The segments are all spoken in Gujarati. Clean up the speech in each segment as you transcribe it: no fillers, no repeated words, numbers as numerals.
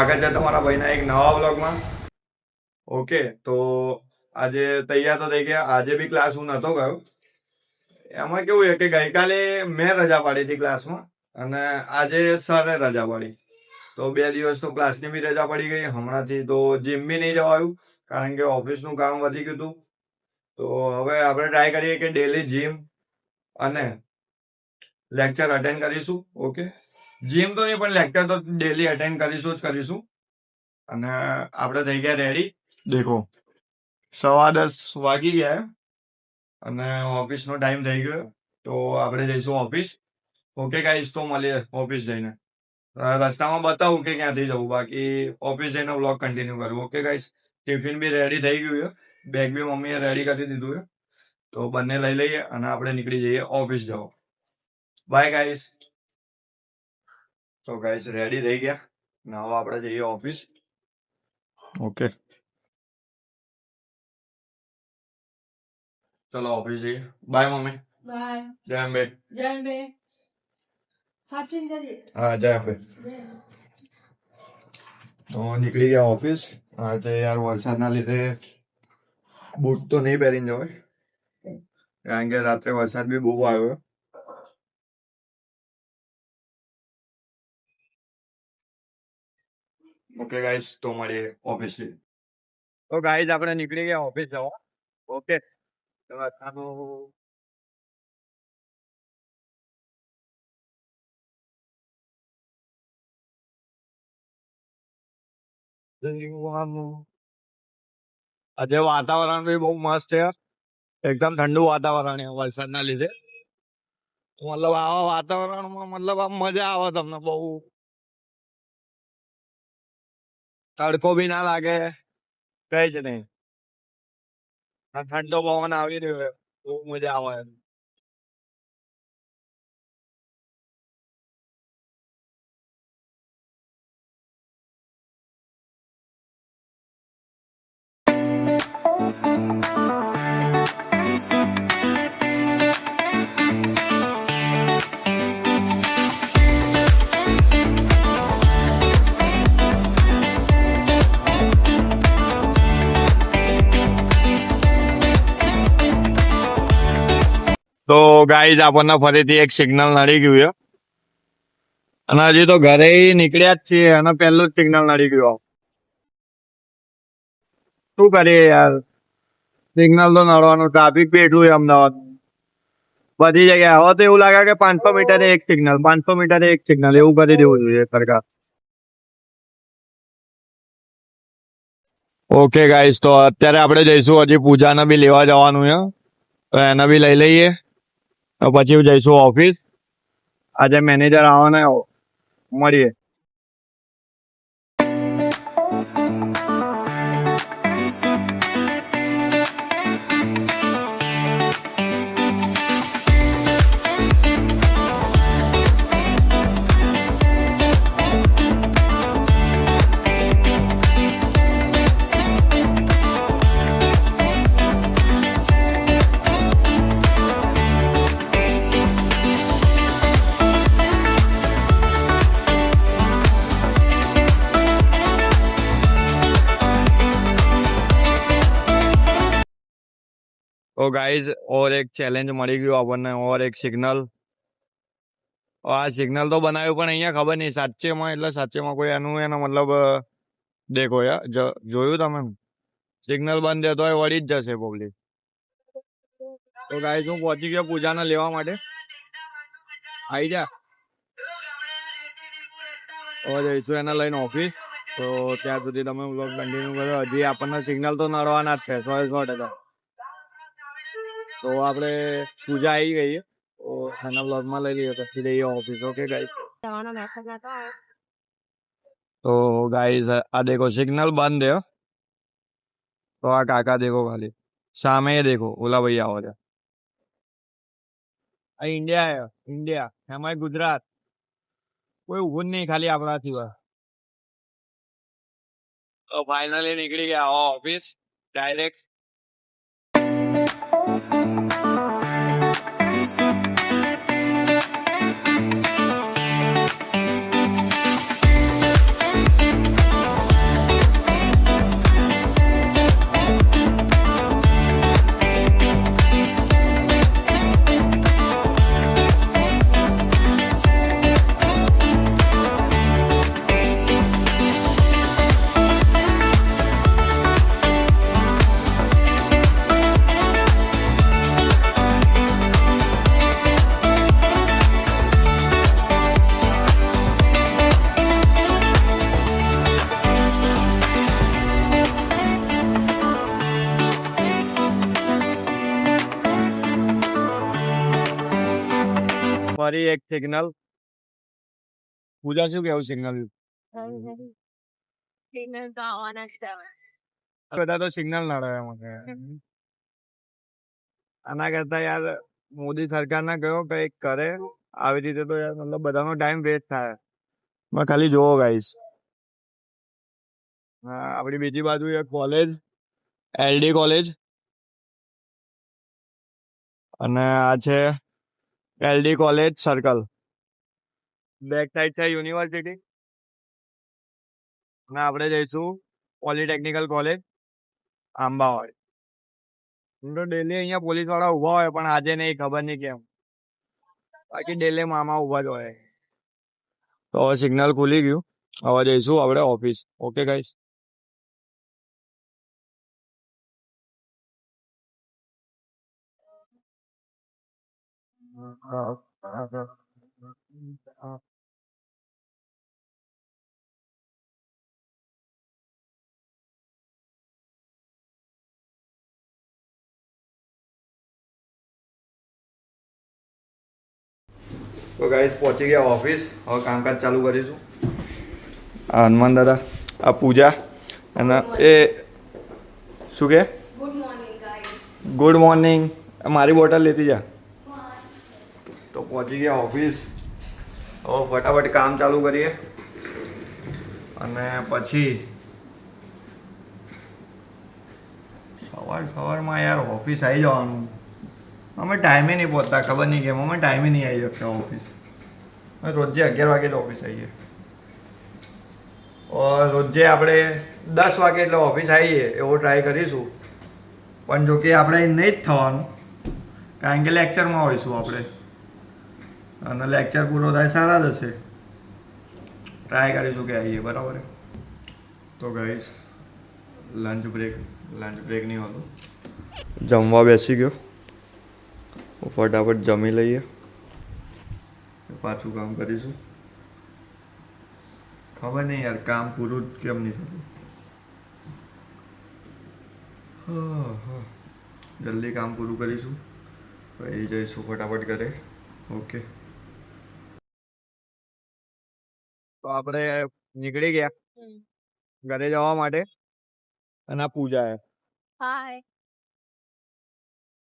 સ્વાગત છે તમારા ભાઈના એક નવા વ્લોગમાં. ઓકે, તો આજે તૈયાર તો થઈ ગયા. આજે બી ક્લાસ હું નતો ગયો. એમાં કેવું છે કે ગઈકાલે મેં રજા પાડી હતી ક્લાસમાં અને આજે સરે રજા પાડી. તો 2 દિવસ તો ક્લાસની બી રજા પડી ગઈ. હમણાંથી તો જીમ બી નહીં જવાયું કારણ કે ઓફિસનું કામ વધી ગયું હતું. તો હવે આપણે ટ્રાય કરીએ કે ડેલી જીમ અને લેક્ચર અટેન્ડ કરીશું. ઓકે, જીમ તો નહીં પણ લેક્ચર તો ડેલી અટેન્ડ કરીશું. અને આપણે થઈ ગયા રેડી. દેખો 10:15 વાગી ગયા અને ઓફિસનો ટાઈમ થઈ ગયો. તો આપણે જઈશું ઓફિસ. ઓકે ગાઈસ, તો મળીએ ઓફિસ જઈને. રસ્તામાં બતાવું કે ક્યાંથી જવું, બાકી ઓફિસ જઈને વ્લોગ કન્ટિન્યુ કરું. ઓકે ગાઈસ, ટિફિન બી રેડી થઈ ગયું છે, બેગ બી મમ્મીએ રેડી કરી દીધું છે. તો બંને લઈ લઈએ અને આપણે નીકળી જઈએ ઓફિસ જવા. Bye guys. તો ગાઈસ રેડી થઈ ગયા ને હવે આપણે જઈએ ઓફિસ. ઓકે, ચલો ઓફિસ જઈએ. Bye mummy. બાય. જય અંબે. જય અંબે. સાચી જજે. હા, જય અંબે. તો નીકળી ગયા ઓફિસ. આજે યાર વરસાદના લીધે બૂટ તો નહીં પહેરીને જવાય કારણ કે રાત્રે વરસાદ બી બહુ આવ્યો. ઓકે ગાઈસ, તો મળીએ ઓફિસ થી. તો ગાઈસ આપણે નીકળી ગયા ઓફિસ જવા. ઓકે, આજે વાતાવરણ બી બહુ મસ્ત છે. એકદમ ઠંડુ વાતાવરણ છે વરસાદના લીધે. મતલબ આવા વાતાવરણમાં મતલબ આમ મજા આવે તમને બહુ. તડકો બી ના લાગે, કઈ જ નહીં. ઠંડો પવન આવી રહ્યો છે, બહુ મજા આવે. તો ગાઈઝ આપણને ફરીથી એક સિગ્નલ નડી ગયું છે અને હજી તો ઘરે નીકળ્યા જ છીએ અને પહેલું જ સિગ્નલ નડી ગયું. શું કરીએ યાર, સિગ્નલ તો નડવાનું. ટ્રાફિક બી એટલું છે અમદાવાદ, બધી જગ્યાએ. હવે તો એવું લાગે કે 500 મીટરે એક સિગ્નલ, 500 મીટરે એક સિગ્નલ એવું કરી દેવું જોઈએ સરકાર. ઓકે ગાઈઝ, તો અત્યારે આપણે જઈશું, હજી પૂજાને બી લેવા જવાનું છે તો એને બી લઈ લઈએ પછી જઈશું ઓફિસ. આજે મેનેજર આવવાના, મળીએ. તો ગાઈઝ ઓર એક ચેલેન્જ મળી ગયું આપણને, ઓર એક સિગ્નલ. આ સિગ્નલ તો બનાવ્યું પણ અહીંયા ખબર નહીં સાચેમાં, એટલે સાચેમાં કોઈ એનું એનો મતલબ દેખો યાર, જોયું તમે સિગ્નલ બંધ છે તો એ વળી જ જશે પબ્લિક. તો ગાઈઝ હું પહોંચી ગયો પૂજાને લેવા માટે. આવી જા, હવે જઈશું એને લઈને ઓફિસ. તો ત્યાં સુધી તમે વ્લોગ કન્ટિન્યુ કરો. હજી આપણને સિગ્નલ તો નડવાના જ છે 100%. તો આપણે પૂજા આવી ગઈ છે તો એના બ્લોગમાં લઈ લઈએ પછી જઈએ ઓફિસ. Okay guys. તો ગાઈસ આ દેખો સિગ્નલ બંધ है. તો આ કાકા દેખો, ખાલી સામે દેખો ઓલા ભાઈ આવો છે. આ ઇન્ડિયા है, ઇન્ડિયા એમાં ગુજરાત. કોઈ ઊભું જ નહીં ખાલી આપણાથી. તો ફાઇનલી નીકળી ગયા ઓફિસ ડાયરેક્ટ. ફરી એક સિગ્નલ. પૂજા શું કેવું સિગ્નલ? સિગ્નલ તો આવવાના જ છે હવે. બધા તો સિગ્નલ નડે મને. આના કરતા યાર મોદી સરકાર ના કયો કઈક કરે આવી રીતે તો યાર મતલબ બધાનો ટાઈમ વેસ્ટ થાય. ખાલી જોવો ગાઈસ. આપડી બીજી બાજુ એક કોલેજ, એલડી કોલેજ, અને આ છે L D college circle. Back side છે યુનિવર્સિટી, અને આપણે જઈશું પોલિટેકનિકલ કોલેજ આંબાવાડ. તો ડેલી અહીંયા પોલીસ વાળા ઉભા હોય, પણ આજે નહીં, ખબર નહીં કેમ. બાકી ડેલી મામા ઉભા જ હોય. તો હવે સિગ્નલ ખુલી ગયું, હવે જઈશું આપણે ઓફિસ. Okay guys. તો ગાઈસ પહોંચી ગયા ઓફિસ. હવે કામકાજ ચાલુ કરીશું. આ હનુમાન દાદા, આ પૂજા, અને એ શું કે good morning guys. Good morning. મારી બોટલ લેતી જા. તો પહોંચી ગયા ઓફિસ. હવે ફટાફટ કામ ચાલુ કરીએ, અને પછી સવારમાં યાર ઓફિસ આવી જવાનું. અમે ટાઈમે નહીં પહોંચતા, ખબર નહીં કેમ અમે ટાઈમે નહીં આવી શકતા ઓફિસ. રોજે 11 વાગે તો ઓફિસ આવીએ. રોજે આપણે 10 વાગે એટલે ઓફિસ આવીએ એવો ટ્રાય કરીશું. પણ જો કે આપણે નહીં જ થવાનું, કારણ કે લેક્ચરમાં હોઈશું આપણે, અને લેક્ચર પૂરો થાય 10:30. ટ્રાય કરીશું કે આવીએ, બરાબર. તો ગાઈસ લંચ બ્રેક નહીં હોતું. જમવા બેસી ગયો, ફટાફટ જમી લઈએ, પાછું કામ કરીશું. ખબર નહીં યાર કામ પૂરું જ કેમ નહીં થતું. જલ્દી કામ પૂરું કરીશું, પછી જઈશું ફટાફટ ઘરે. ઓકે. તો આપણે નીકળી ગયા ઘરે જવા માટે, અને આ પૂજા હે. હાય.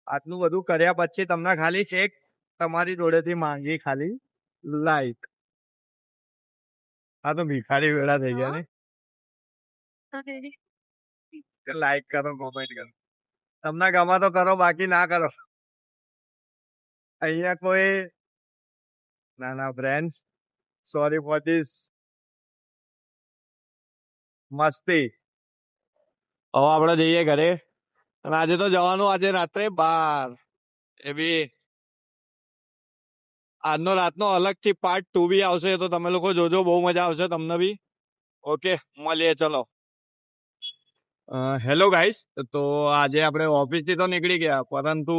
આટલું બધું કર્યા પછી તમને ખાલી એક તમારી જોડેથી માંગી ખાલી લાઈક. આ તો ભિખારી વેળા થઈ ગયા ને. લાઈક કરો, કોમેન્ટ કરો. તમને ગમે તો કરો, બાકી ના કરો. અહીંયા કોઈ ના ફ્રેન્ડ્સ, સોરી ફોર ધીસ મસ્તી. હવે આપણે જઈએ ઘરે, અને આજે તો જવાનું, આજે રાત્રે 12. એ બી આજનો રાતનો અલગથી પાર્ટ 2 બી આવશે, તો તમે લોકો જોજો, બહુ મજા આવશે તમને બી. ઓકે, મળીએ, ચલો. Hello guys. તો આજે આપણે ઓફિસથી તો નીકળી ગયા, પરંતુ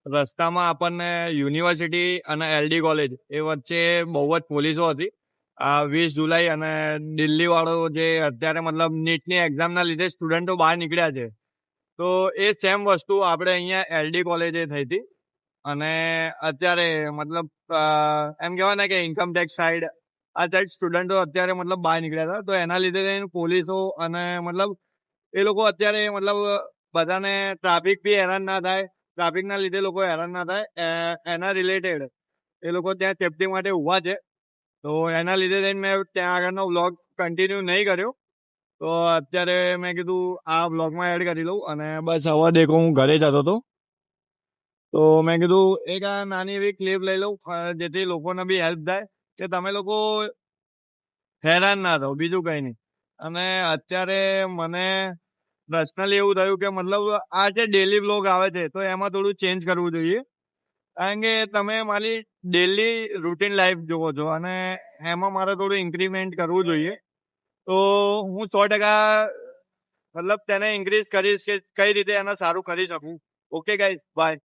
રસ્તામાં આપણને યુનિવર્સિટી અને એલડી કોલેજ એ વચ્ચે બહુ જ પોલીસો હતી. આ 20 જુલાઈ અને દિલ્હી વાળો જે અત્યારે મતલબ નીટની એક્ઝામના લીધે સ્ટુડન્ટો બહાર નીકળ્યા છે, તો એ સેમ વસ્તુ આપણે અહીંયા એલડી કોલેજે થઈ હતી. અને અત્યારે મતલબ એમ કહેવાય ને કે ઇન્કમટેક્સ સાઈડ આ સાઈડ સ્ટુડન્ટો અત્યારે મતલબ બહાર નીકળ્યા હતા. તો એના લીધે પોલીસો અને મતલબ એ લોકો અત્યારે મતલબ બધાને ટ્રાફિક બી હેરાન ના થાય, ટ્રાફિકના લીધે લોકો હેરાન ના થાય, એના રિલેટેડ એ લોકો ત્યાં સેફટી માટે ઊભા છે. તો એના લીધે મેં ત્યાં આગળનો વ્લોગ કન્ટિન્યુ નહીં કર્યો. તો અત્યારે મેં કીધું આ વ્લોગમાં એડ કરી લઉં. અને બસ હવે દેખો હું ઘરે જતો હતો, તો મેં કીધું એક આ નાની એવી ક્લિપ લઈ લઉં, જેથી લોકોને બી હેલ્પ થાય, કે તમે લોકો હેરાન ના થાવ, બીજું કંઈ નહીં. અને અત્યારે મને પર્સનલી એવું થયું કે મતલબ આ જે ડેલી વ્લોગ આવે છે, તો એમાં થોડું ચેન્જ કરવું જોઈએ. કારણ કે તમે મારી ડેલી રૂટીન લાઈફ જોવો છો, અને એમાં મારે થોડું ઇન્ક્રીમેન્ટ કરવું જોઈએ. તો હું 100% મતલબ તેને ઇન્ક્રીઝ કરીશ કે કઈ રીતે એને સારું કરી શકું. Okay guys, bye.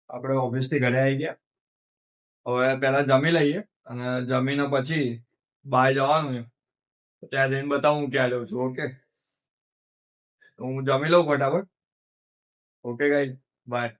આપણે ઓફિસથી ઘરે આવી ગયા. હવે પહેલા જમી લઈએ અને જમીને પછી બહાર જવાનું છે. ત્યાં જઈને બતાવું હું ક્યાં જાઉં છું. ઓકે, તો હું જમી લઉં ફટાફટ. Okay guys, by.